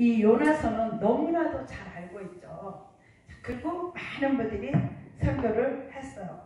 이 요나서는 너무나도 잘 알고 있죠. 그리고 많은 분들이 설교를 했어요.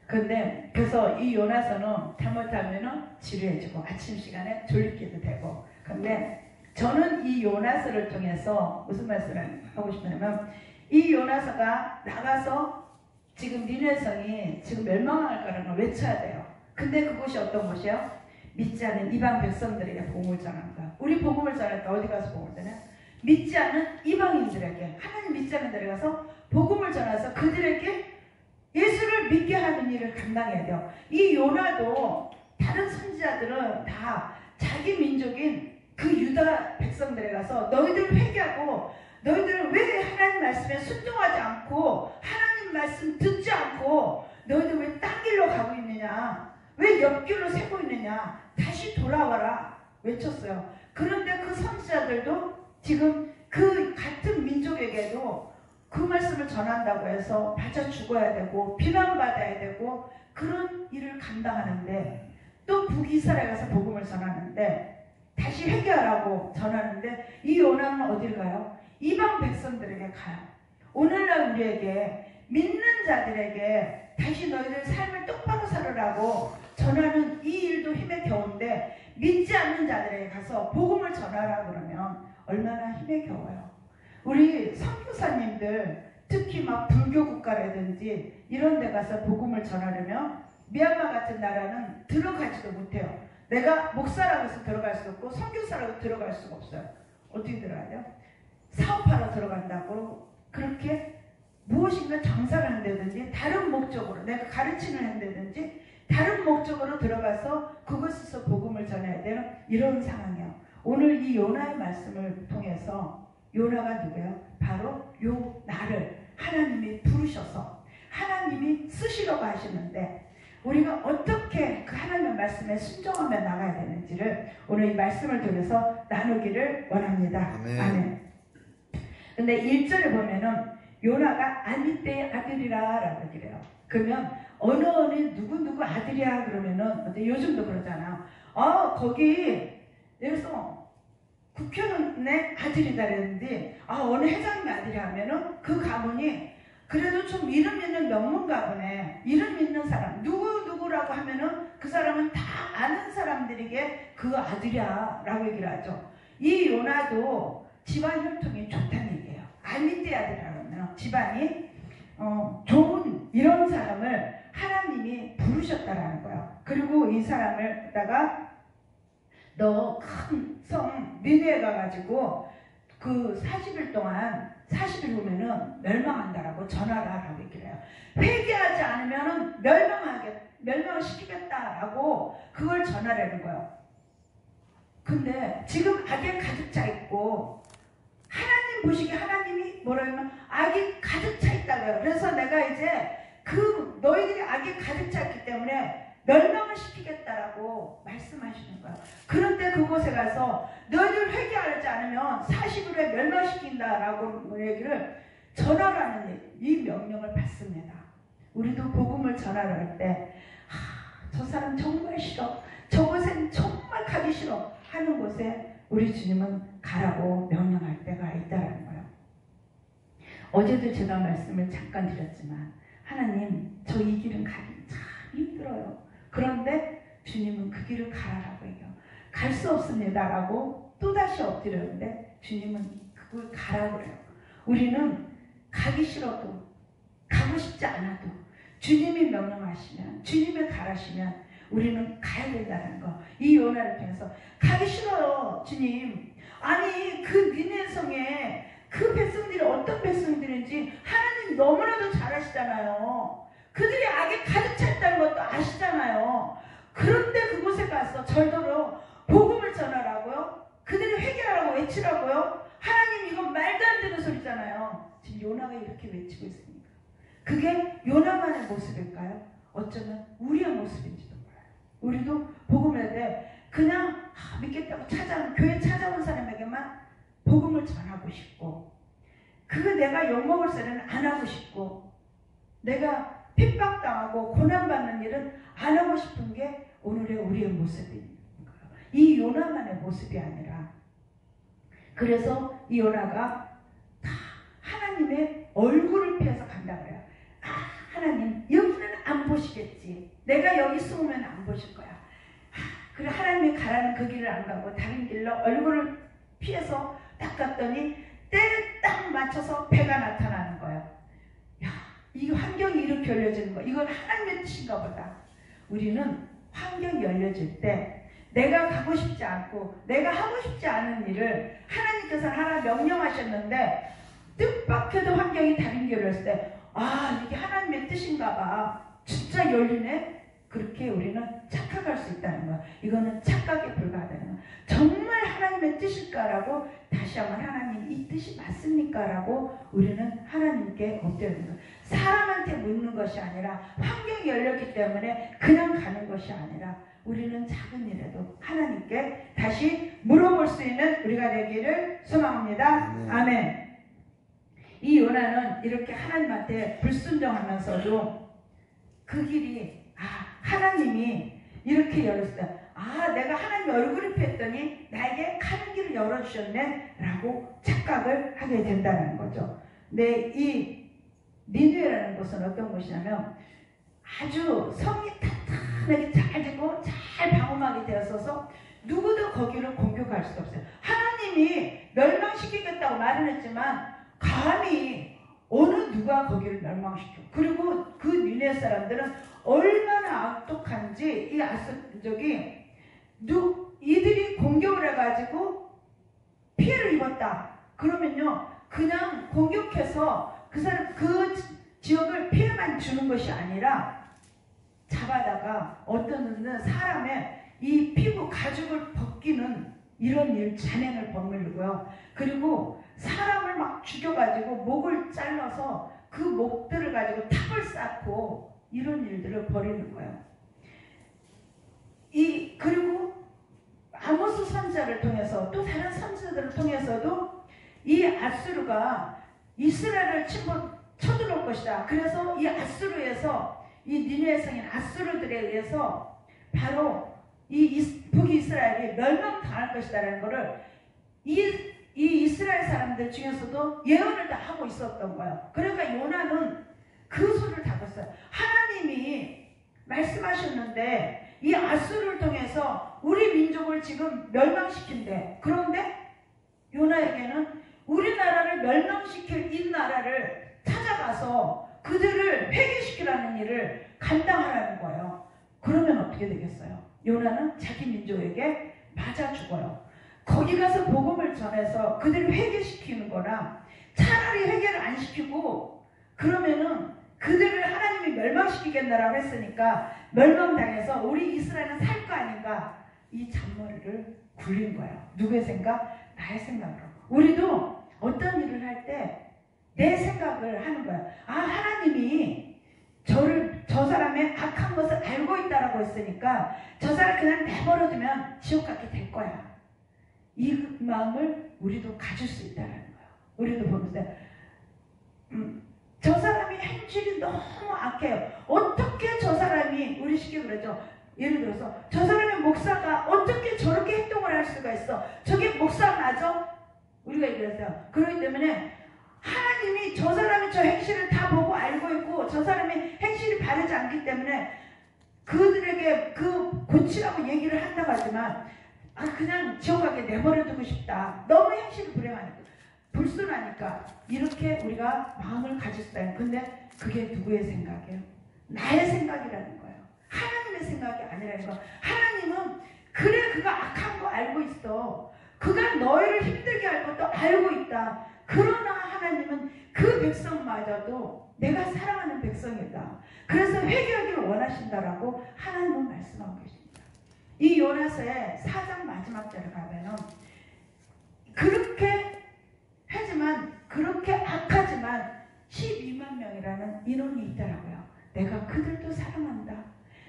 근데 그래서 이 요나서는 잘못하면은 지루해지고 아침 시간에 졸리기도 되고. 근데 저는 이 요나서를 통해서 무슨 말씀을 하고 싶냐면, 이 요나서가 나가서 지금 니네성이 지금 멸망할 거라는 걸 외쳐야 돼요. 근데 그곳이 어떤 곳이요? 믿지 않은 이방 백성들에게 복음을 전하는 거야. 우리 복음을 전할 때 어디 가서 복음을 전해? 믿지 않은 이방인들에게, 하나님 믿지 않는 데에 가서 복음을 전해서 그들에게 예수를 믿게 하는 일을 감당해야 돼요. 이 요나도 다른 선지자들은 다 자기 민족인 그 유다 백성들에 가서 너희들 회개하고, 너희들은 왜 하나님 말씀에 순종하지 않고 하나님 말씀 듣지 않고 너희들 왜 딴 길로 가고 있느냐, 왜 옆길로 새고 있느냐, 다시 돌아와라 외쳤어요. 그런데 그 선지자들도 지금 그 같은 민족에게도 그 말씀을 전한다고 해서 맞아 죽어야 되고 비난받아야 되고 그런 일을 감당하는데, 또 북이스라엘 가서 복음을 전하는데 다시 회개하라고 전하는데, 이 요나는 어디를 가요? 이방 백성들에게 가요. 오늘날 우리에게, 믿는 자들에게 다시 너희들 삶을 똑바로 살으라고 전하는 이 일도 힘에 겨운데, 믿지 않는 자들에게 가서 복음을 전하라 그러면 얼마나 힘에 겨워요. 우리 선교사님들, 특히 막 불교 국가라든지 이런 데 가서 복음을 전하려면 미얀마 같은 나라는 들어가지도 못해요. 내가 목사라고 해서 들어갈 수 없고 선교사라고 들어갈 수가 없어요. 어떻게 들어가요? 사업하러 들어간다고, 그렇게 무엇인가 장사를 한다든지 다른 목적으로, 내가 가르치는 한다든지 다른 목적으로 들어가서 그곳에서 복음을 전해야 되는 이런 상황이에요. 오늘 이 요나의 말씀을 통해서, 요나가 누구예요? 바로 나를 하나님이 부르셔서 하나님이 쓰시려고 하시는데, 우리가 어떻게 그 하나님의 말씀에 순종하며 나가야 되는지를 오늘 이 말씀을 통해서 나누기를 원합니다. 아멘. 근데 1절에 보면은 요나가 아미떼의 아들이라 라고 그래요. 그러면 어느 누구 아들이야 그러면은, 요즘도 그러잖아요. 거기 여기서 국회의원의 아들이다 그랬는데, 어느 회장님의 아들이 하면은 그 가문이 그래도 좀 이름 있는 명문가 보네. 이름 있는 사람, 누구라고 하면은 그 사람은 다 아는 사람들에게 그 아들이야 라고 얘기를 하죠. 이 요나도 집안 혈통이 좋다는 얘기예요. 아미떼 아들이라고 하면 집안이 좋은 이런 사람을 하나님이 부르셨다라는 거예요. 그리고 이 사람을 갖다가 너 큰 성 니느웨에 가가지고 그 40일 동안 40일 후면은 멸망한다라고 전하라라고 얘기를 해요. 회개하지 않으면은 멸망을 시키겠다라고 그걸 전하라는 거예요. 근데 지금 악에 가득 차 있고, 하나님 보시기에 하나님이 뭐라 하면 악이 가득 차 있다고요. 그래서 내가 이제 너희들이 악에 가득 차 있기 때문에 멸망을 시키겠다라고 말씀하시는 거예요. 그런데 그곳에 가서 너희들 회개하지 않으면 40일에 멸망시킨다라고 얘기를 전하라는 이 명령을 받습니다. 우리도 복음을 전하려 할 때, 저 사람 정말 싫어, 저곳엔 정말 가기 싫어 하는 곳에 우리 주님은 가라고 명령할 때가 있다라는 거예요. 어제도 제가 말씀을 잠깐 드렸지만, 하나님 저 이 길은 가기 참 힘들어요. 그런데 주님은 그 길을 가라라고 얘기해요. 갈 수 없습니다 라고 또다시 엎드렸는데 주님은 그걸 가라고 그래요. 우리는 가기 싫어도, 가고 싶지 않아도 주님이 명령하시면, 주님이 가라시면 우리는 가야 된다는 거. 이 요나를 통해서 가기 싫어요 주님. 아니 그 니느웨 성에 그 백성들이 어떤 백성들인지 하나님 너무나도 잘 아시잖아요. 그들이 악에 가득 차 있다는 것도 아시잖아요. 그런데 그곳에 가서 절대로 복음을 전하라고요? 그들이 회개하라고 외치라고요? 하나님 이건 말도 안 되는 소리잖아요. 지금 요나가 이렇게 외치고 있습니다. 그게 요나만의 모습일까요? 어쩌면 우리의 모습인지도 몰라요. 우리도 복음을 할 때 그냥 믿겠다고 교회 찾아온 사람에게만 복음을 전하고 싶고, 그거 내가 욕먹을 소리는 안 하고 싶고, 내가 핍박당하고 고난받는 일은 안 하고 싶은 게 오늘의 우리의 모습입니다. 이 요나만의 모습이 아니라, 그래서 이 요나가 다 하나님의 얼굴을 피해서 간다 그래요. 아, 하나님 여기는 안 보시겠지. 내가 여기 숨으면 안 보실 거야. 그래 하나님이 가라는 그 길을 안 가고 다른 길로 얼굴을 피해서 딱 갔더니 때를 딱 맞춰서 배가 나타나는 거예요. 야, 이 환경이 이렇게 열려지는 거, 이건 하나님의 뜻인가 보다. 우리는 환경이 열려질 때 내가 가고 싶지 않고 내가 하고 싶지 않은 일을 하나님께서 하나 명령하셨는데 뜻밖에도 환경이 다른 길을 했을 때, 아, 이게 하나님의 뜻인가 봐. 진짜 열리네? 그렇게 우리는 착각할 수 있다는 거야. 이거는 착각에 불과하다는 거야. 정말 하나님의 뜻일까라고 다시 한번 하나님 이 뜻이 맞습니까? 라고 우리는 하나님께 엎드리는 거야. 사람한테 묻는 것이 아니라 환경이 열렸기 때문에 그냥 가는 것이 아니라 우리는 작은 일에도 하나님께 다시 물어볼 수 있는 우리가 되기를 소망합니다. 아멘. 이 요나는 이렇게 하나님한테 불순종하면서도 그 길이, 하나님이 이렇게 열었을 때, 내가 하나님 얼굴을 피했더니 나에게 가는 길을 열어주셨네 라고 착각을 하게 된다는 거죠. 근데 이 니느웨라는 곳은 어떤 곳이냐면 아주 성이 탄탄하게 잘 되고 잘 방어막이 되었어서 누구도 거기를 공격할 수가 없어요. 하나님이 멸망시키겠다고 말은 했지만 감히 어느 누가 거기를 멸망시켜. 그리고 그 니느웨 사람들은 얼마나 악독한지 이 아스족이 이들이 공격을 해가지고 피해를 입었다. 그러면요 그냥 공격해서 그 사람 그 지역을 피해만 주는 것이 아니라 잡아다가 어떤 사람의 이 피부 가죽을 벗기는 이런 일 잔행을 벌이고요. 그리고 사람을 막 죽여가지고 목을 잘라서 그 목들을 가지고 탑을 쌓고 이런 일들을 벌이는 거예요. 그리고 아모스 선지자를 통해서 또 다른 선지자들을 통해서도 이 아수르가 이스라엘을 쳐들어올 것이다. 그래서 이 아수르에서 이 니느웨 성인 아수르들에 의해서 바로 이 북이스라엘이 멸망당할 것이다라는 것을 이 이스라엘 사람들 중에서도 예언을 다 하고 있었던 거예요. 그러니까 요나는 그 소리를 다 봤어요. 하나님이 말씀하셨는데 이 아수르를 통해서 우리 민족을 지금 멸망시킨대. 그런데 요나에게는 우리나라를 멸망시킬 이 나라를 찾아가서 그들을 회개시키라는 일을 감당하라는 거예요. 그러면 어떻게 되겠어요? 요나는 자기 민족에게 맞아 죽어요. 거기 가서 복음을 전해서 그들을 회개시키는 거나 차라리 회개를 안 시키고 그러면은 그들을 하나님이 멸망시키겠다라고 했으니까 멸망당해서 우리 이스라엘은 살 거 아닌가, 이 잔머리를 굴린 거예요. 누구의 생각? 나의 생각으로. 우리도 어떤 일을 할 때 내 생각을 하는 거예요. 하나님이 저 사람의 악한 것을 알고 있다라고 했으니까 저 사람 그냥 내버려두면 지옥 가게 될 거야. 이 마음을 우리도 가질 수 있다는 거예요. 우리도 보면서 저 사람이 행실이 너무 악해요. 어떻게 저 사람이, 우리 쉽게 그러죠. 예를 들어서 저 사람의 목사가 어떻게 저렇게 행동을 할 수가 있어. 저게 목사 맞아? 우리가 얘기했어요. 그렇기 때문에 하나님이 저 사람이 저 행실을 다 보고 알고 있고 저 사람의 행실이 바르지 않기 때문에 그들에게 그 고치라고 얘기를 한다고 하지만 그냥 지옥 가게 내버려두고 싶다. 너무 행실이 불행하니까 불순하니까 이렇게 우리가 마음을 가질 수 있다. 근데 그게 누구의 생각이에요? 나의 생각이라는 거예요. 하나님의 생각이 아니라는 거. 하나님은 그래 그가 악한 거 알고 있어. 그가 너희를 힘들게 할 것도 알고 있다. 그러나 하나님은 그 백성마저도 내가 사랑하는 백성이다. 그래서 회개하기를 원하신다라고 하나님은 말씀하고 계십니다. 이 요나서의 4장 마지막 절에 가면은 그렇게 하지만 그렇게 악하지만 12만 명이라는 인원이 있더라고요. 내가 그들도 사랑한다.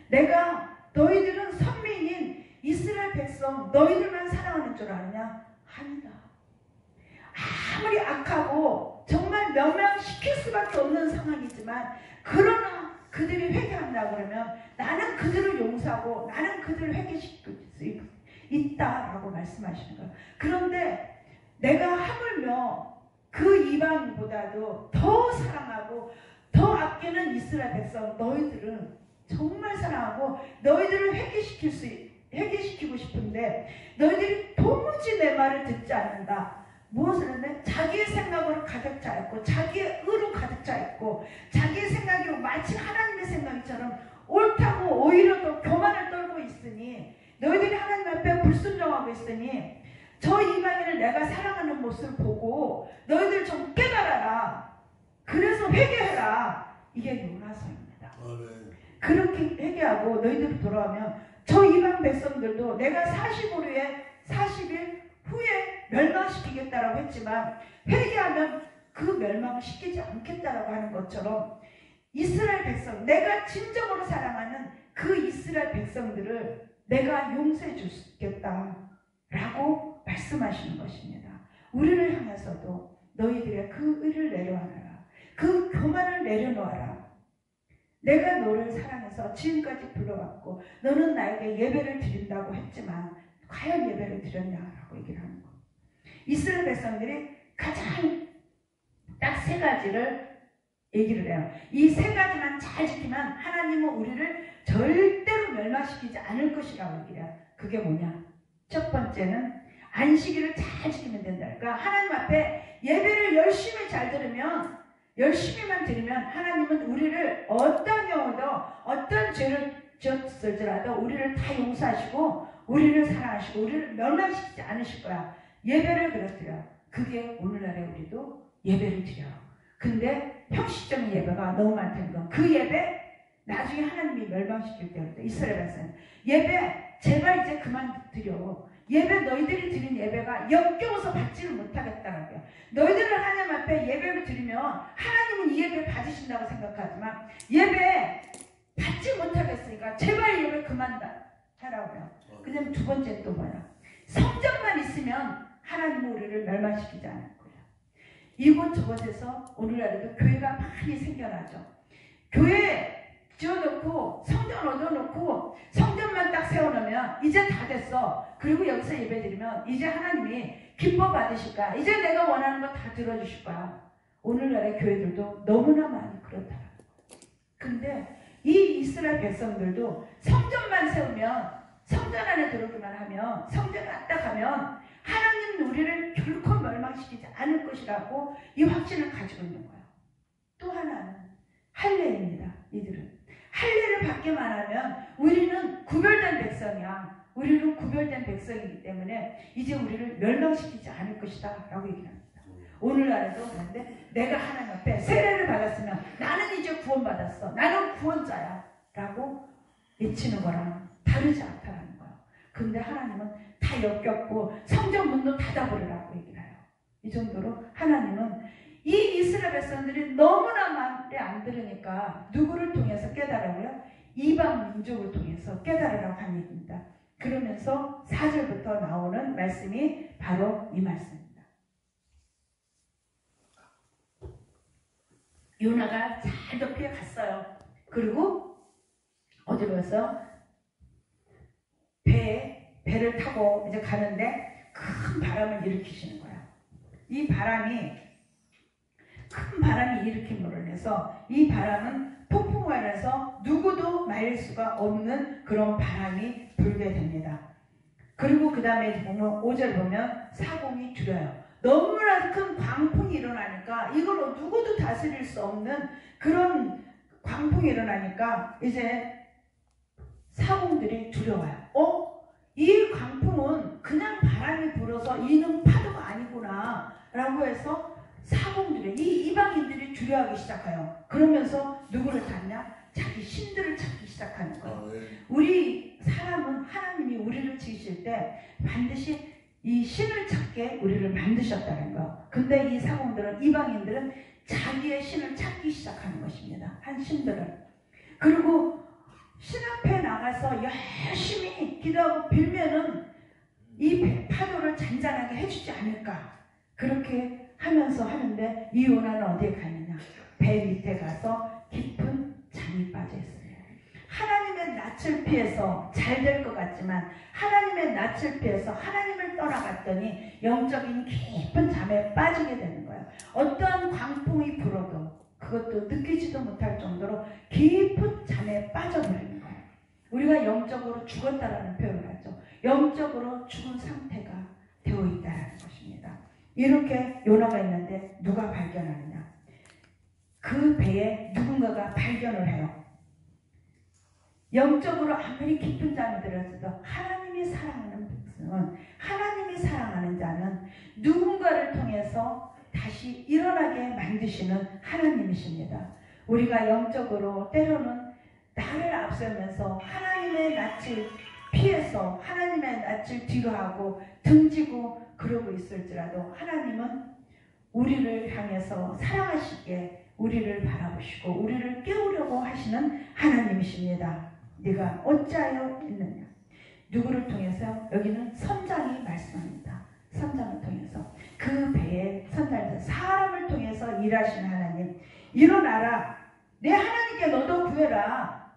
내가 너희들은 선민인 이스라엘 백성 너희들만 사랑하는 줄 아느냐? 아니다. 아무리 악하고 정말 멸망시킬 수밖에 없는 상황이지만 그러나 그들이 회개한다 그러면 나는 그들을 용서하고 나는 그들을 회개시킬 수 있고 있다라고 말씀하시는 거예요. 그런데 내가 하물며 그 이방보다도 더 사랑하고 더 아끼는 이스라엘 백성 너희들은 정말 사랑하고 너희들을 회개시키고 싶은데 너희들이 도무지 내 말을 듣지 않는다. 무엇을 했네? 자기의 생각으로 가득 차 있고 자기의 의로 가득 차 있고 자기의 생각으로 마치 하나님의 생각처럼 옳다고 오히려 더 교만을 떨고 있으니 너희들이 하나님 앞에 불순종하고 있으니 저 이방인을 내가 사랑하는 모습을 보고 너희들 좀 깨달아라. 그래서 회개해라. 이게 요나서입니다. 그렇게 회개하고 너희들이 돌아오면 저 이방 백성들도 내가 40일 후에 멸망시키겠다라고 했지만 회개하면 그 멸망을 시키지 않겠다라고 하는 것처럼 이스라엘 백성, 내가 진정으로 사랑하는 그 이스라엘 백성들을 내가 용서해 주겠다라고 말씀하시는 것입니다. 우리를 향해서도 너희들의 그 의를 내려놔라. 그 교만을 내려놓아라. 내가 너를 사랑해서 지금까지 불러왔고 너는 나에게 예배를 드린다고 했지만 과연 예배를 드렸냐라고 얘기를 하는 거예요. 이스라엘 백성들이 가장 딱 3가지를 얘기를 해요. 이 3가지만 잘 지키면 하나님은 우리를 절대로 멸망시키지 않을 것이라고 얘기를 해요. 그게 뭐냐? 첫 번째는 안식일을 잘 지키면 된다. 그러니까 하나님 앞에 예배를 열심히 잘 들으면 열심히만 드리면 하나님은 우리를 어떤 경우도 어떤 죄를 지었을지라도 우리를 다 용서하시고 우리를 사랑하시고 우리를 멸망시키지 않으실 거야. 예배를 드려. 그게 오늘날에 우리도 예배를 드려. 근데 형식적인 예배가 너무 많다는 건 그 예배 나중에 하나님이 멸망시킬 때부터 이스라엘 백성 예배 제발 이제 그만 드려. 예배 너희들이 드린 예배가 역겨워서 받지를 못하겠다라고요. 너희들은 하나님 앞에 예배를 드리면 하나님은 이 예배를 받으신다고 생각하지만 예배 받지 못하겠으니까 제발 예배 그만 하라고요. 그 다음에 2번째 또 뭐야? 성전만 있으면 하나님은 우리를 멸망시키지 않을 거예요. 이곳저곳에서 오늘날에도 교회가 많이 생겨나죠. 교회 지어놓고 성전 얻어놓고 성전만 딱 세워놓으면 이제 다 됐어. 그리고 여기서 예배드리면 이제 하나님이 기뻐 받으실 거야. 이제 내가 원하는 거 다 들어주실 거야. 오늘날의 교회들도 너무나 많이 그렇다. 근데 이 이스라엘 백성들도 성전만 세우면 성전 안에 들어오기만 하면 성전 왔다 가면 하나님은 우리를 결코 멸망시키지 않을 것이라고 이 확신을 가지고 있는 거예요. 또 하나는 할례입니다. 이들은 할례를 받기만 하면 우리는 구별된 백성이야. 우리는 구별된 백성이기 때문에 이제 우리를 멸망시키지 않을 것이다 라고 얘기합니다. 오늘날에도 그런데 내가 하나님 앞에 세례를 받았으면 나는 이제 구원받았어. 나는 구원자야 라고 외치는 거랑 다르지 않다는 거예요. 근데 하나님은 다 역겹고 성전 문도 닫아버리라고 얘기를 해요. 이 정도로 하나님은 이 이스라엘 백성들이 너무나 말을 안 들으니까 누구를 통해서 깨달으고요? 이방 민족을 통해서 깨달으라고 하는 얘기입니다. 그러면서 4절부터 나오는 말씀이 바로 이 말씀입니다. 요나가 잘 덮여 갔어요. 그리고 어디로 가서 배를 타고 이제 가는데 큰 바람을 일으키시는 거예요. 이 바람이 큰 바람이 일으킴으로 인해서 이 바람은 폭풍과 인해서 누구도 말릴 수가 없는 그런 바람이 불게 됩니다. 그리고 그 다음에 보면 5절 보면 사공이 줄여요. 너무나 큰 광풍이 일어나니까 이걸로 누구도 다스릴 수 없는 그런 광풍이 일어나니까 이제 사공들이 두려워요. 이 광풍은 그냥 바람이 불어서 이는 파도가 아니구나 라고 해서 사공들이 이 이방인들이 두려워하기 시작해요. 그러면서 누구를 찾냐? 자기 신들을 찾기 시작하는 거예요. 우리 사람은 하나님이 우리를 지으실 때 반드시 이 신을 찾게 우리를 만드셨다는 거. 근데 이 사공들은 이방인들은 자기의 신을 찾기 시작하는 것입니다. 한 신들은. 그리고 신 앞에 나가서 열심히 기도하고 빌면은 이 파도를 잔잔하게 해주지 않을까. 그렇게 하면서 하는데 이 요나는 어디에 가느냐? 배 밑에 가서 깊은 잠이 빠져 있어요. 하나님의 낯을 피해서 잘 될 것 같지만 하나님의 낯을 피해서 하나님을 떠나갔더니 영적인 깊은 잠에 빠지게 되는 거예요. 어떠한 광풍이 불어도 그것도 느끼지도 못할 정도로 깊은 잠에 빠져버리는 거예요. 우리가 영적으로 죽었다라는 표현을 하죠. 영적으로 죽은 상태가 되어 있다는 것입니다. 이렇게 요나가 있는데 누가 발견하느냐? 그 배에 누군가가 발견을 해요. 영적으로 아무리 깊은 잠이 들었어도 하나님이 사랑하는 백성은, 하나님이 사랑하는 자는 누군가를 통해서 다시 일어나게 만드시는 하나님이십니다. 우리가 영적으로 때로는 나를 앞세우면서 하나님의 낯을 피해서 하나님의 낯을 뒤로하고 등지고 그러고 있을지라도 하나님은 우리를 향해서 사랑하시기에 우리를 바라보시고 우리를 깨우려고 하시는 하나님이십니다. 네가 어찌하여 있느냐? 누구를 통해서? 여기는 선장이 말씀합니다. 선장을 통해서, 그 배에 선장에서 사람을 통해서 일하시는 하나님. 일어나라, 내 하나님께 너도 구해라.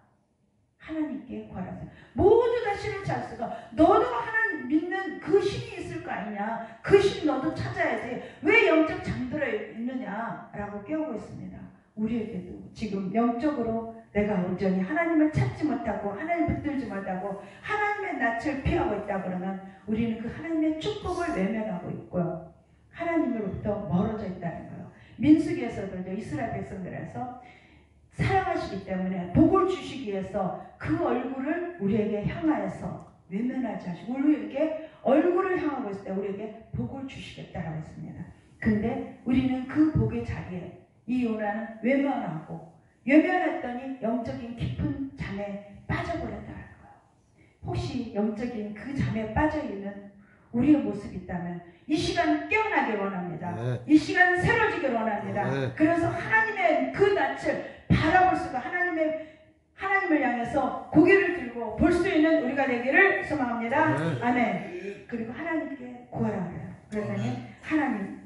하나님께 구하라. 모두 다 신을 찾을 수가, 너도 하나님 믿는 그 신이 있을 거 아니냐, 그 신 너도 찾아야지, 왜 영적 잠들어 있느냐 라고 깨우고 있습니다. 우리에게도 지금 영적으로 내가 온전히 하나님을 찾지 못하고 하나님을 붙들지 못하고 하나님의 낯을 피하고 있다 그러면 우리는 그 하나님의 축복을 외면하고 있고요, 하나님으로부터 멀어져 있다는 거예요. 민수기에서도 이스라엘 백성들에서 사랑하시기 때문에 복을 주시기 위해서 그 얼굴을 우리에게 향하여서 외면하지 하시고 우리에게 얼굴을 향하고 있을 때 우리에게 복을 주시겠다라고 했습니다. 근데 우리는 그 복의 자리에 이 요나는 외면했더니 영적인 깊은 잠에 빠져버렸다는 거예요. 혹시 영적인 그 잠에 빠져있는 우리의 모습이 있다면 이 시간 깨어나길 원합니다. 네. 이 시간 새로지길 원합니다. 네. 그래서 하나님의 그 낯을 바라볼 수가, 하나님을 향해서 고개를 들고 볼 수 있는 우리가 되기를 소망합니다. 네. 아멘. 그리고 하나님께 구하라 그래요. 그러더니 하나님께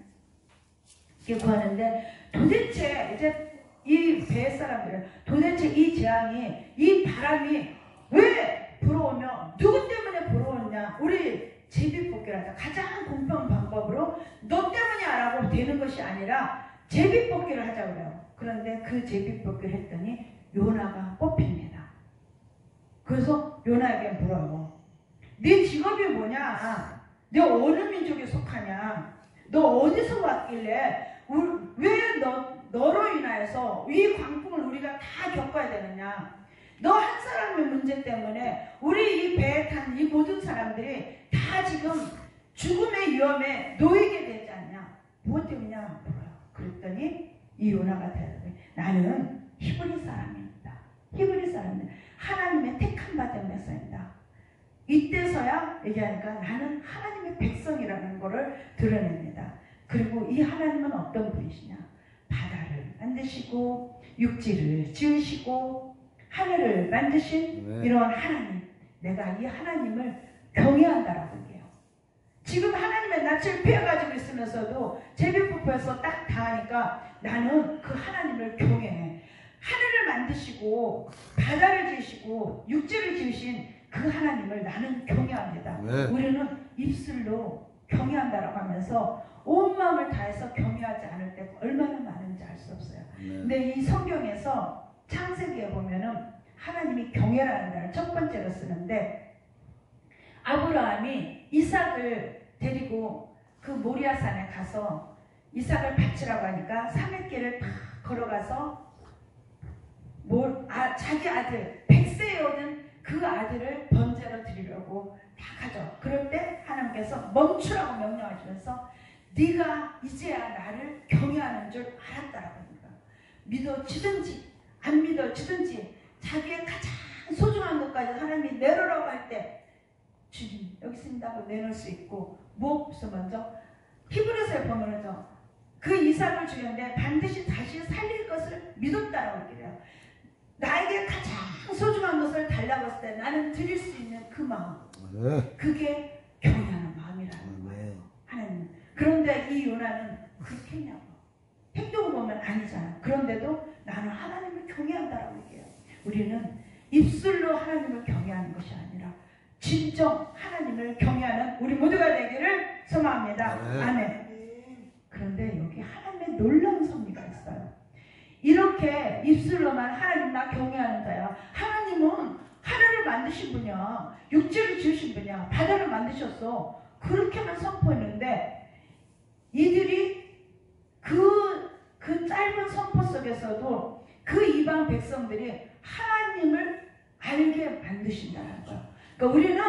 구하는데 도대체 이제 이 배 사람들은 도대체 이 재앙이, 이 바람이 왜 불어오며 누구 때문에 불어오냐? 우리 제비뽑기를 하자. 가장 공평한 방법으로 너 때문이야라고 되는 것이 아니라 제비뽑기를 하자 그래요. 그런데 그 제비뽑기를 했더니 요나가 뽑힙니다. 그래서 요나에게 물어요. 네 직업이 뭐냐? 너 어느 민족에 속하냐? 너 어디서 왔길래 왜 너로 인하여서 이 광풍을 우리가 다 겪어야 되느냐? 너 한 사람의 문제 때문에 우리 이 배에 탄 이 모든 사람들이 다 지금 죽음의 위험에 놓이게 되지 않냐? 무엇 때문이냐? 물어요. 그랬더니 이 요나가 대답해. 나는 히브리 사람입니다. 히브리 사람입니다. 하나님의 택한 받은 백성입니다. 이때서야 얘기하니까 나는 하나님의 백성이라는 것을 드러냅니다. 그리고 이 하나님은 어떤 분이시냐? 바다를 만드시고 육지를 지으시고 하늘을 만드신 이런 하나님. 내가 이 하나님을 경외한다라고 얘기해요. 지금 하나님의 낯을 피해가지고 있으면서도 제비뽑혀서 딱 당하니까 나는 그 하나님을 경외해. 하늘을 만드시고 바다를 지으시고 육지를 지으신 그 하나님을 나는 경외합니다. 우리는 입술로 경외한다라고 하면서 온 마음을 다해서 경외하지 않을 때가 얼마나 많은지 알 수 없어요. 근데 이 성경에서 창세기에 보면은 하나님이 경외라는 단어를 첫 번째로 쓰는데, 아브라함이 이삭을 데리고 그 모리아산에 가서 이삭을 바치라고 하니까 300길을 다 걸어가서 자기 아들 100세에 오는 그 아들을 번제로 드리려고 다 가죠. 그럴 때 하나님께서 멈추라고 명령하시면서 네가 이제야 나를 경외하는 줄 알았다라고 합니다. 믿어지든지 안 믿어지든지 자기의 가장 소중한 것까지 하나님이 내놓으라고 할 때 주님 여기 있습니다 하고 내놓을 수 있고, 무엇보다 먼저 히브리서에 보면은 그 이삭을 주는데 반드시 다시 살릴 것을 믿었다라고 얘기해요. 나에게 가장 소중한 것을 달라고 했을 때 나는 드릴 수 있는 그 마음, 그게 경외하는 마음이라는 거예요. 하나님. 그런데 이 요나는 그렇게 했냐고. 행동을 보면 아니잖아. 그런데도 나는 하나님을 경외한다라고 얘기해요. 우리는 입술로 하나님을 경외하는 것이 아니라 진정 하나님을 경외하는 우리 모두가 되기를 소망합니다. 아멘. 그런데 여기 하나님의 놀라운 섭리가 있어요. 이렇게 입술로만 하나님만 경외하는 자야. 하나님은 하늘을 만드신 분이야. 육지를 지으신 분이야. 바다를 만드셨어. 그렇게만 선포했는데 이들이 그 짧은 선포 속에서도 그 이방 백성들이 하나님을 알게 만드신다는 거야. 그러니까 우리는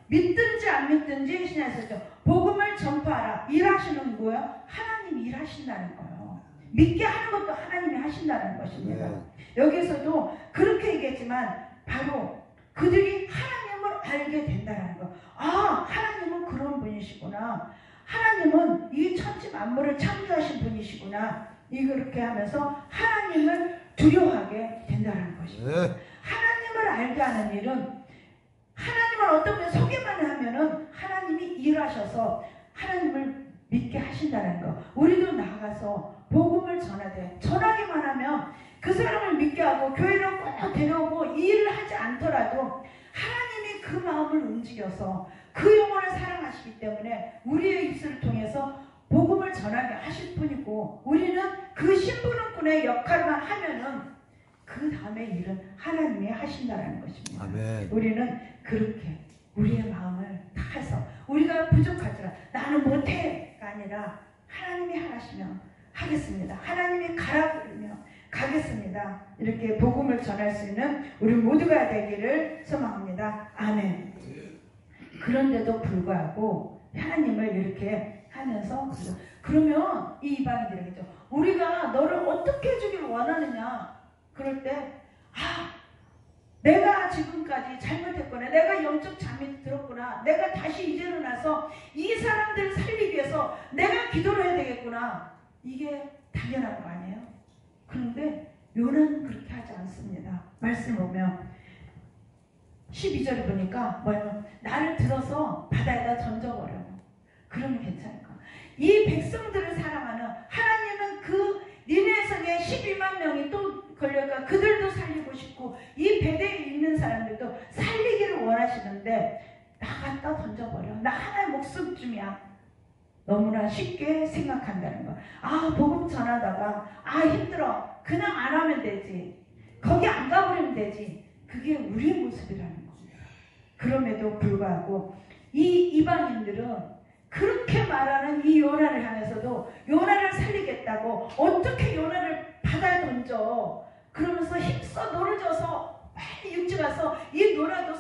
믿든지 안 믿든지 신약에서 복음을 전파하라. 일하시는 거예요. 하나님이 일하신다는 거예요. 믿게 하는 것도 하나님이 하신다는 것입니다. 여기서도 그렇게 얘기했지만 바로 그들이 하나님을 알게 된다는 거. 아, 하나님은 그런 분이시구나. 하나님은 이 천지 만물을 창조하신 분이시구나. 이렇게 하면서 하나님을 두려워하게 된다는 것입니다. 하나님을 알게 하는 일은 하나님을 어떤 분이 소개만 하면은 하나님이 일하셔서 하나님을 믿게 하신다는 거. 우리도 나가서 복음을 전하기만 하면 그 사람을 믿게 하고 교회를 꼭 데려오고 이 일을 하지 않더라도 하나님이 그 마음을 움직여서 그 영혼을 사랑하시기 때문에 우리의 입술을 통해서 복음을 전하게 하실 뿐이고 우리는 그 신부름꾼의 역할만 하면은 그 다음의 일은 하나님이 하신다는 것입니다. 아멘. 우리는 그렇게 우리의 마음을 다해서 우리가 부족하지라 나는 못해가 아니라 하나님이 하시면 하겠습니다. 하나님이 가라 그러면 가겠습니다. 이렇게 복음을 전할 수 있는 우리 모두가 되기를 소망합니다. 아멘. 그런데도 불구하고 하나님을 이렇게 하면서 그러면 이 이방인들에게죠. 우리가 너를 어떻게 해주길 원하느냐. 그럴 때 내가 지금까지 잘못했구나. 내가 영적 잠이 들었구나. 내가 다시 이제 일어나서 이 사람들을 살리기 위해서 내가 기도를 해야 되겠구나. 이게 당연한 거 아니에요? 그런데 요나는 그렇게 하지 않습니다. 말씀 보면 12절을 보니까 뭐냐면 나를 들어서 바다에다 던져버려. 그러면 괜찮을까? 이 백성들을 사랑하는 하나님은 그 니네성에 12만 명이 또 걸려가 그들도 살리고 싶고 이 베대에 있는 사람들도 살리기를 원하시는데 나 갖다 던져버려. 나 하나의 목숨쯤이야. 너무나 쉽게 생각한다는 거. 복음 전하다가 힘들어. 그냥 안 하면 되지. 거기 안 가버리면 되지. 그게 우리의 모습이라는 겁니다. 그럼에도 불구하고 이 이방인들은 그렇게 말하는 이 요나를 향해서도 요나를 살리겠다고 어떻게 요나를 바다에 던져 그러면서 힘써 노려져서 빨리 육지 가서 이 요나도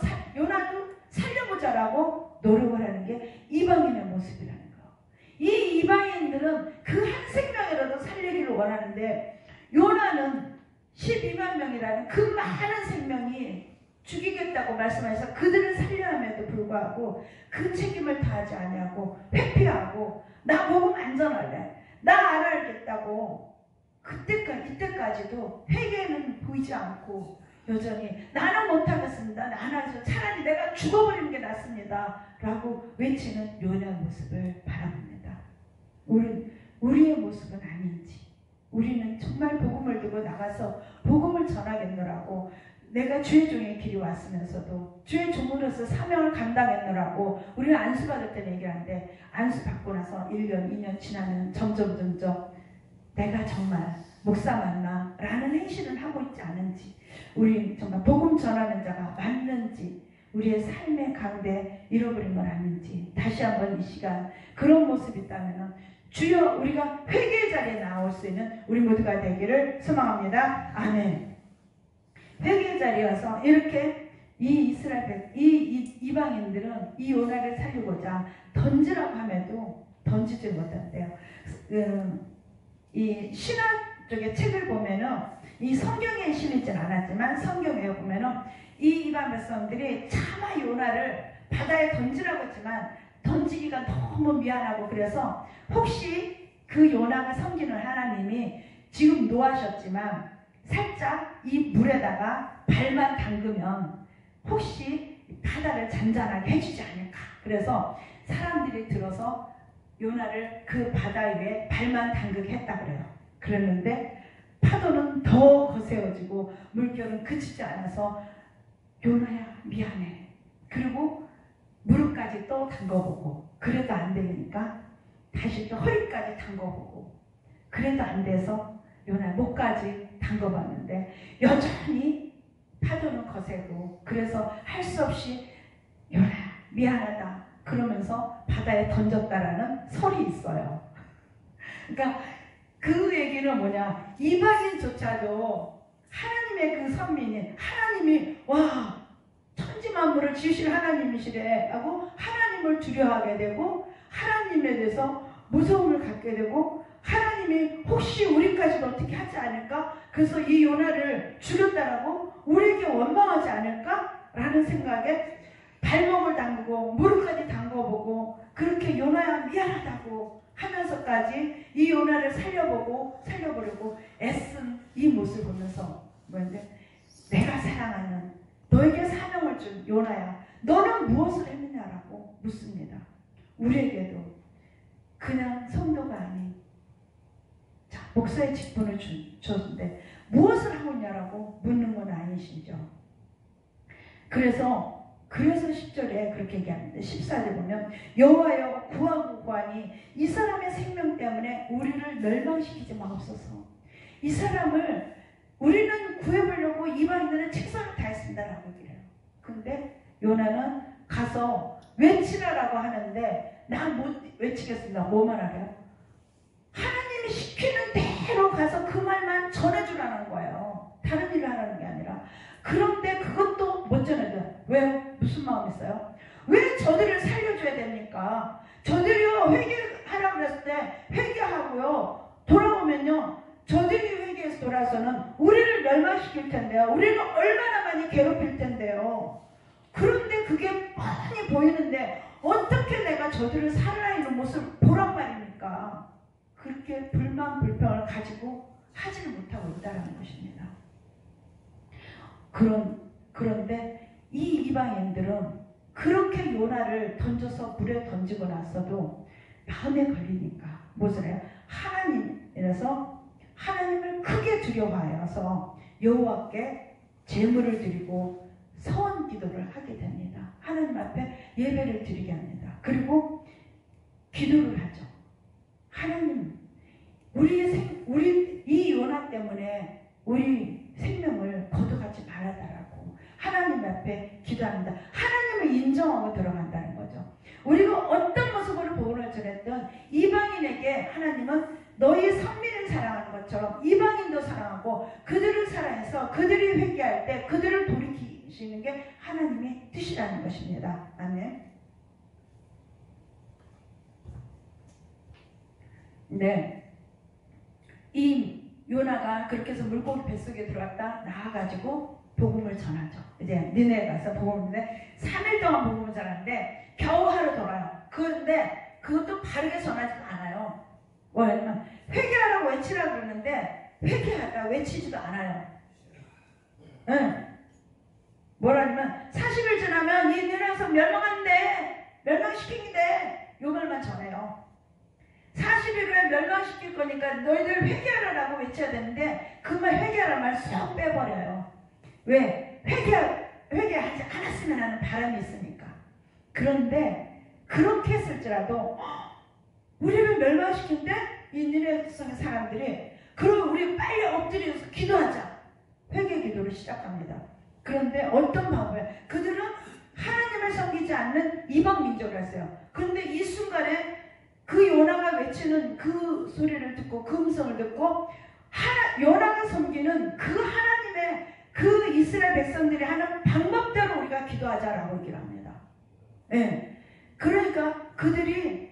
살려보자라고 노력을 하는 게 이방인의 모습이라는 거. 이 이방인들은 그 한 생명이라도 살리기를 원하는데 요나는 12만 명이라는 그 많은 생명이 죽이겠다고 말씀하셔서 그들을 살려함에도 불구하고 그 책임을 다하지 아니하고 회피하고 나 복음 안 전할래. 나 안 알겠다고 이때까지도 회개는 보이지 않고 여전히 나는 못하겠습니다. 나는 차라리 내가 죽어버리는 게 낫습니다. 라고 외치는 요나의 모습을 바라봅니다. 우리의 모습은 아닌지 우리는 정말 복음을 두고 나가서 복음을 전하겠노라고 내가 주의 종의 길이 왔으면서도 주의 종으로서 사명을 감당했노라고 우리는 안수받을 때는 얘기하는데 안수받고 나서 1년, 2년 지나면 점점 내가 정말 목사 맞나? 라는 행실을 하고 있지 않은지 우리 정말 복음 전하는 자가 맞는지 우리의 삶의 가운데 잃어버린 건 아닌지 다시 한번 이 시간 그런 모습이 있다면 주여 우리가 회개의 자리에 나올 수 있는 우리 모두가 되기를 소망합니다. 아멘. 회개의 자리에 와서 이렇게 이 이방인들은 이 요나를 살리고자 던지라고 함에도 던지지 못한대요. 이 신학 쪽의 책을 보면은 이 성경에 실리진 않았지만 성경에 보면은 이 이방 백성들이 차마 요나를 바다에 던지라고 했지만 던지기가 너무 미안하고 그래서 혹시 그 요나가 섬기는 하나님이 지금 노하셨지만 살짝 이 물에다가 발만 담그면 혹시 바다를 잔잔하게 해주지 않을까. 그래서 사람들이 들어서 요나를 그 바다 위에 발만 담그게 했다 그래요. 그랬는데 파도는 더 거세어지고 물결은 그치지 않아서 요나야 미안해. 그리고 무릎까지 또 담궈보고 그래도 안 되니까 다시 또 허리까지 담궈보고 그래도 안 돼서 요나 목까지 담궈봤는데 여전히 파도는 거세고 그래서 할 수 없이 요나야 미안하다 그러면서 바다에 던졌다라는 설이 있어요. 그러니까 그 얘기는 뭐냐, 이방인조차도 하나님의 그 선민인 하나님이 와 천지 만물을 지으실 하나님이시래 하고 하나님을 두려워하게 되고 하나님에 대해서 무서움을 갖게 되고 하나님이 혹시 우리까지도 어떻게 하지 않을까? 그래서 이 요나를 죽였다라고 우리에게 원망하지 않을까? 라는 생각에 발목을 담그고 무릎까지 담궈보고 그렇게 요나야 미안하다고 하면서까지 이 요나를 살려보려고 애쓴 이 모습을 보면서 뭔데 내가 사랑하는 너에게 사명을 준 요나야 너는 무엇을 했느냐라고 묻습니다. 우리에게도 그냥 성도가 아닌 목사의 직분을 줬는데 무엇을 하고 있냐라고 묻는 건 아니시죠. 그래서 10절에 그렇게 얘기합니다. 14절 보면 여호와여 구하고 구하니 이 사람의 생명 때문에 우리를 멸망시키지 마옵소서. 이 사람을 우리는 구해보려고 이방인들은 책상을 다 했습니다라고 얘기해요. 근데 요나는 가서 외치라라고 하는데 난 못 외치겠습니다. 뭐만 하래요? 하나님이 시키는 대로 가서 그 말만 전해주라는 거예요. 다른 일을 하라는 게 아니라. 그런데 그것도 못 전해줘요. 왜요? 무슨 마음이 있어요? 왜 저들을 살려줘야 됩니까? 저들이요 회개하라고 그랬을 때 회개하고요 돌아오면요 저들이 회개해서 돌아서는 우리를 멸망시킬 텐데요. 우리를 얼마나 많이 괴롭힐 텐데요. 그런데 그게 뻔히 보이는데 어떻게 내가 저들을 살아있는 모습을 보란 말입니까? 그렇게 불만 불평을 가지고 하지를 못하고 있다는 것입니다. 그런데 이 이방인들은 그렇게 요나를 던져서 물에 던지고 났어도 마음에 걸리니까 무엇을 해요? 하나님이라서 하나님을 크게 두려워하여서 여호와께 제물을 드리고 서원 기도를 하게 됩니다. 하나님 앞에 예배를 드리게 합니다. 그리고 기도를 하죠. 하나님, 우리 이 요나 때문에 우리 생명을 거둬가지 말아달라고 하나님 앞에 기도합니다. 하나님을 인정하고 들어간다는 거죠. 우리가 어떤 모습으로 복음을 전했던 이방인에게 하나님은 너희 선민을 사랑하는 것처럼 이방인도 사랑하고 그들을 사랑해서 그들이 회개할 때 그들을 돌이키시는 게 하나님의 뜻이라는 것입니다. 아멘. 네, 이 요나가 그렇게 해서 물고기 뱃속에 들어갔다 나와가지고 복음을 전하죠. 이제 니네에 가서 복음인데 3일 동안 복음을 전하는데 겨우 하루 돌아요. 그런데 그것도 바르게 전하지도 않아요. 왜냐면 회개하라고 외치라고 그러는데 회개하다 외치지도 않아요. 응. 뭐라냐면 40일 지나면 이 니네에서 멸망한대, 멸망시키는데 요 말만 전해요. 40일 후에 멸망시킬 거니까 너희들 회개하라고 외쳐야 되는데 그 말 회개하라는 말 쏙 빼버려요. 왜? 회개하지 않았으면 하는 바람이 있으니까. 그런데 그렇게 했을지라도 우리를 멸망시킨데 이 니네 속의 사람들이 그럼 우리 빨리 엎드려서 기도하자. 회개 기도를 시작합니다. 그런데 어떤 방법이에요? 그들은 하나님을 섬기지 않는 이방 민족을 했어요. 그런데 이 순간에 그 요나가 외치는 그 소리를 듣고 그 음성을 듣고 요나가 섬기는 그 하나님의 그 이스라엘 백성들이 하는 방법대로 우리가 기도하자라고 얘기를 합니다. 네. 그러니까 그들이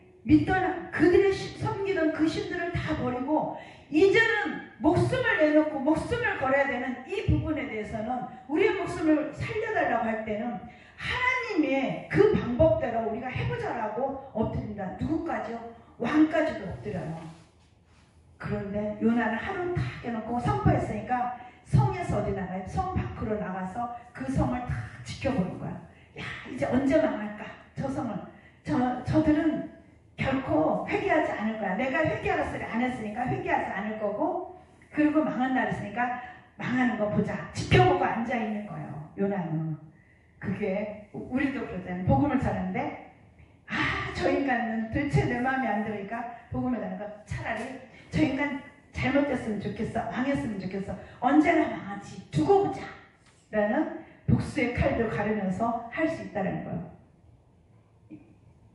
그들이 섬기던 그 신들을 다 버리고 이제는 목숨을 내놓고 목숨을 걸어야 되는 이 부분에 대해서는 우리의 목숨을 살려달라고 할 때는 하나님의 그 방법대로 우리가 해보자라고 엎드린다. 누구까지요? 왕까지도 엎드려요. 그런데 요나는 하루 다 해놓고 선포했으니까 성에서 어디 나가요? 성 밖으로 나가서 그 성을 다 지켜보는 거야. 야, 이제 언제 망할까? 저 성을. 저들은 결코 회개하지 않을 거야. 내가 회개하라 소리 안 했으니까 회개하지 않을 거고, 그리고 망한 날 있으니까 망하는 거 보자. 지켜보고 앉아있는 거예요. 요나는. 그게 우리도 그러잖아요. 복음을 전하는데 저 인간은 도대체 내 마음에 안 들으니까 복음을 전하는 거 차라리 저 인간 잘못됐으면 좋겠어. 망했으면 좋겠어. 언제나 망하지. 두고 보자. 라는 복수의 칼도 가르면서 할 수 있다는 거예요.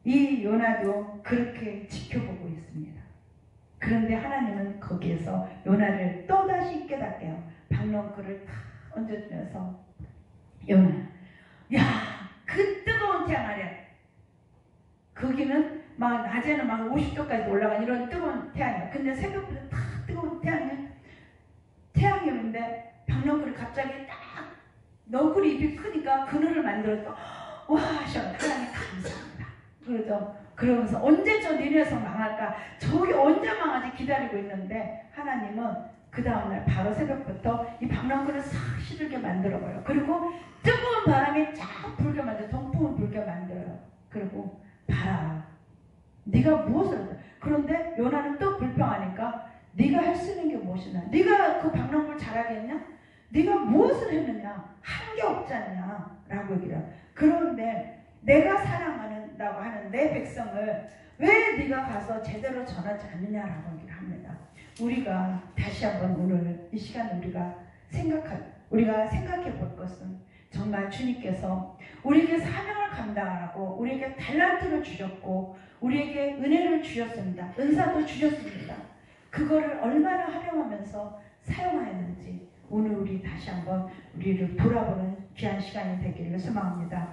이 요나도 그렇게 지켜보고 있습니다. 그런데 하나님은 거기에서 요나를 또다시 깨닫게 해요. 박넝쿨을 다 얹어주면서 요나, 야, 그 뜨거운 태양 아래 거기는 막 낮에는 막 50도까지 올라간 이런 뜨거운 태양이에요. 근데 새벽부터 다 뜨거운 태양이었는데 박넝쿨이 갑자기 딱 너구리 잎이 크니까 그늘을 만들어서 와 하나님 감사합니다. 그러죠. 그러면서 언제 저 니네에서 망할까? 저기 언제 망하지 기다리고 있는데 하나님은 그 다음날 바로 새벽부터 이 박넝쿨을 싹 시들게 만들어버려요. 그리고 뜨거운 바람이 쫙 불게 만들어 동풍을 불게 만들어요. 그리고 봐라. 네가 무엇을 했다. 그런데 요나는 또 불평하니까 네가 할 수 있는 게 무엇이냐? 네가 그 박넝쿨 잘하겠냐? 네가 무엇을 했느냐? 한 게 없지 않냐? 라고 얘기를 해요. 그런데 내가 사랑한다고 하는 내 백성을 왜 네가 가서 제대로 전하지 않느냐라고 얘기를 합니다. 우리가 다시 한번 오늘 이 시간에 우리가 생각해 볼 것은 정말 주님께서 우리에게 사명을 감당하라고 우리에게 달란트를 주셨고 우리에게 은혜를 주셨습니다. 은사도 주셨습니다. 그거를 얼마나 활용하면서 사용하였는지 오늘 우리 다시 한번 우리를 돌아보는 귀한 시간이 되기를 소망합니다.